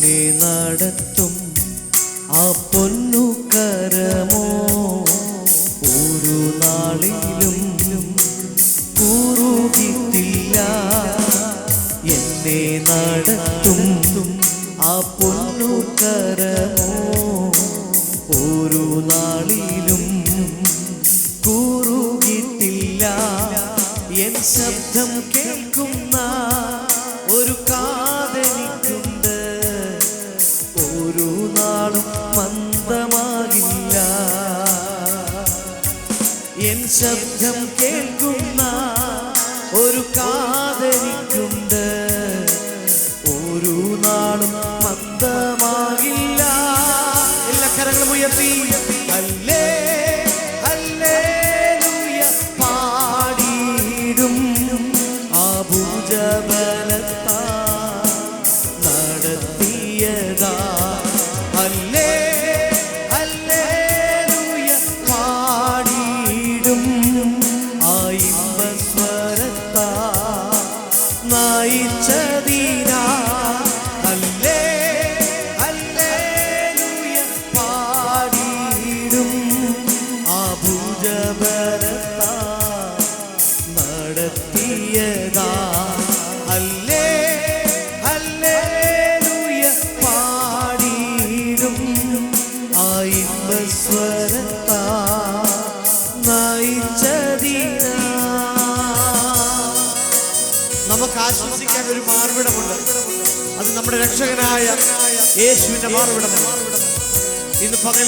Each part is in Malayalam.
എന്നെ നടത്തും ആ പൊന്നു കരമോ ഒരു നാളിലും കുറുകിട്ടില്ല. എന്നെ നടത്തും ആ പൊന്നു കരമോ ഒരു നാളിലും കുറുകിട്ടില്ല. എൻ ശബ്ദം കേൾക്കുന്ന ഒരു കാതെനിക്കുണ്ട്, ഒരു നാളും മന്ദമാകില്ല. എൻ ശബ്ദം കേൾക്കുന്ന ഒരു കാതെനിക്കുണ്ട്, ഒരു നാളും മന്ദമാകില്ല. എല്ലാ കരങ്ങളും ഉയർത്തി ഹല്ലേ ഹല്ലേലൂയ പാടിയിടും. ആ ഭുജബലത്താ നടത്തിയതാ. ഹല്ലേ ഹല്ലേലൂയ പാടിയിടും. ആ ഇമ്പസ്വരത്താ നയിച്ചതിനാ. ഹല്ലേ ഹല്ലേലൂയ പാടിയിടും. ആ ഭുജബലത്താ നടത്തിയതാ. ഹല്ലേ ഹല്ലേലൂയ പാടിയിടും. ആ ഇമ്പസ്വരത്താ നയിച്ചതിനാ. നമുക്ക് ആശ്വസിക്കാൻ ഒരു മാർവിടമുണ്ട്, അത് നമ്മുടെ രക്ഷകനായ യേശുവിന്റെ മാർവിടമാണ്. ഇന്ന് പകൽ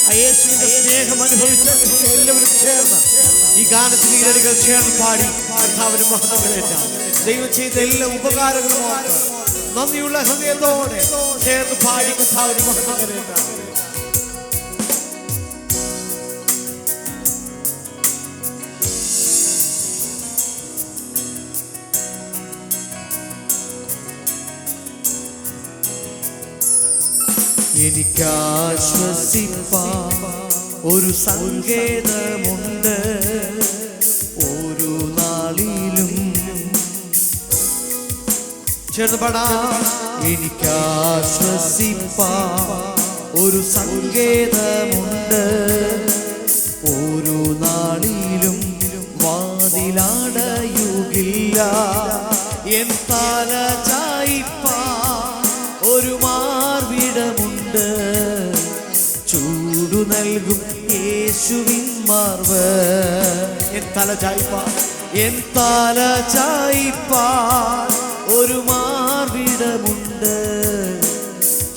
ആ യേശുവിന്റെ സ്നേഹം അനുഭവിച്ച എല്ലാവരും ചേർന്ന് ഈ ഗാനത്തിൽ ഈരടികൾ ചേർന്ന് പാടി കർത്താവിന് മഹത്വം കരേറ്റാം. ദൈവം ചെയ്ത എല്ലാ ഉപകാരങ്ങളും ഓർത്ത് നന്ദിയുള്ള ഹൃദയത്തോടെ ചേർന്ന് പാടി കർത്താവിന് മഹത്വം കരേറ്റാം. എനിക്കാശ്വസിപ്പാൻ ഒരു സങ്കേതമുണ്ട്, ഒരു നാളിലും ചേർന്ന് പാടാം. എനിക്കാശ്വസിപ്പാൻ ഒരു സങ്കേതമുണ്ട്, ഒരു നാളിലും വാതിലടയുകില്ല. എൻ തല ചായിപ്പാൻ ഒരു മാർവിടമുണ്ട്, ചൂടു നൽകും യേശുവിൻ മാർവ്. എൻ തല ചായിപ്പാൻ, എൻ തല ചായിപ്പാൻ ഒരു മാർവിടമുണ്ട്,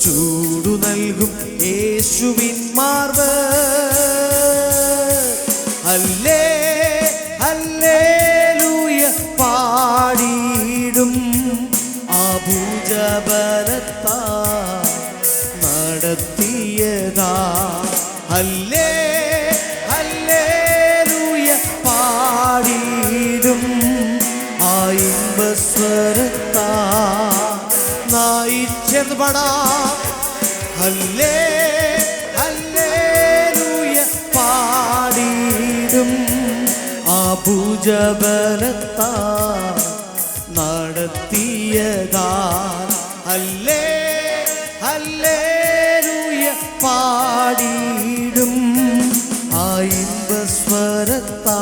ചൂടു നൽകും യേശുവിൻ മാർവ്. ഹല്ലേ ഹല്ലേലൂയ പാടിയിടും. ആ ഭുജബലത്താ നടത്തിയതാ. ഹല്ലേ ഹല്ലേലൂയ പാടിയിടും. ആ ഇമ്പസ്വരത്താ നയിച്ചെന്ന് പാടാം. ഹല്ലേ ഹല്ലേലൂയ പാടിയിടും. ആ ഭുജബലത്താ നടത്തിയതാ. ഹല്ലേ ഹല്ലേലൂയ പാടിയിടും. ആ ഇമ്പസ്വരത്താ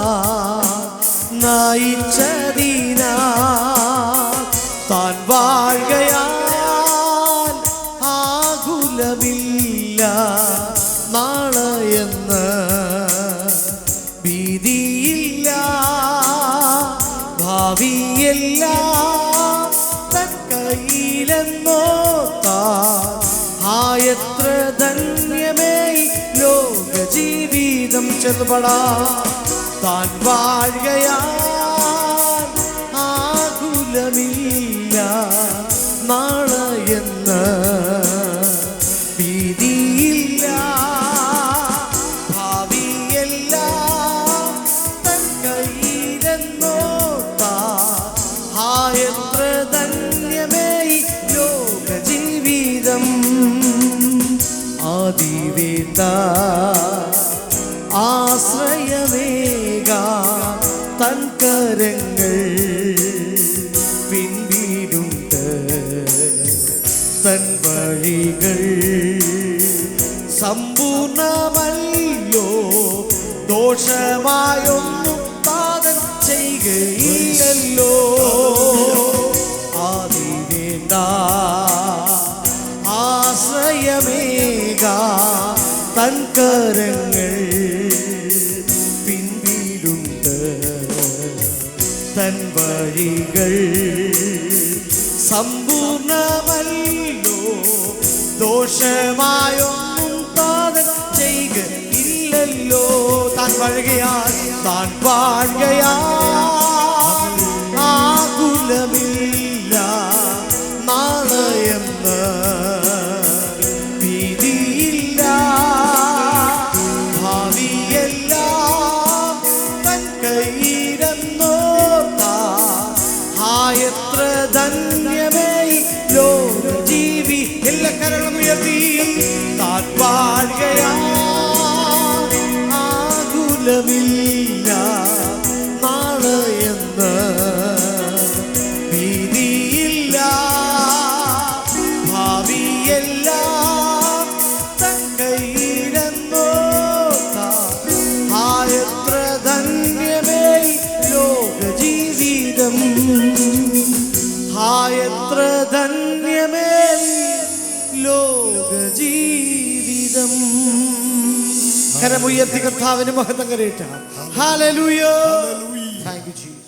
നയിച്ചതിനാ. താൻ വാഴുകയാൽ ആകുലമില്ല, നാളെയെന്ന് ഭീതിയില്ല. ഭാവിയെല്ലാം തൻ കയ്യിലെന്നോർത്താൽ എത്ര ധന്യമേ ലോക ജീവിതം. ചെറുപടാം. താൻ വാഴുകയാൽ ആകുലമില്ല, നാളെയെന്ന് ഭീതിയില്ല. ഭാവിയെല്ലാം തൻ കയ്യിലെന്നോർത്താൽ എത്ര ധന്യമേ ലോക ജീവിതം. ആദിവേദ ആശ്രയമേക തൻ കരങ്ങൾ പിൻവീടുണ്ട്. തൻ വഴികൾ സമ്പൂർണമല്ലോ, ദോഷമായൊന്നും താതൻ ചെയ്യുകയില്ലല്ലോ. ആദിവേണ്ട ആശ്രയമേക തൻ കരങ്ങൾ പിൻപിലുണ്ട്. തൻ വഴികൾ സമ്പൂർണമല്ലോ, ദോഷമായൊന്നും താതൻ ചെയ്യുകയില്ലല്ലോ. താൻ വാഴുകയാൽ ആകുലമില്ല നാളെയെന്ന് ഭീതിയില്ല. ഭാവിയെല്ലാം തൻ കയ്യിലെന്നോർത്താൽ എത്ര ധന്യമേ ലോകജീവി. എല്ലാ കരങ്ങളും ഉയർത്തി താൻ വാഴുകയാൽ ആകുലമില്ല നാളെയെന്ന് ഭീതിയില്ല. ഭാവിയെല്ലാം തൻ കയ്യിലെന്നോർത്താൽ എത്ര ധന്യമേ ലോകജീവിതം. എത്ര ധന്യമേ ലോകജീവിതം. കരമുയർത്തി കർത്താവിന് മഹത്വം കരേറ്റാം. ഹല്ലേലൂയ. Thank you Jesus.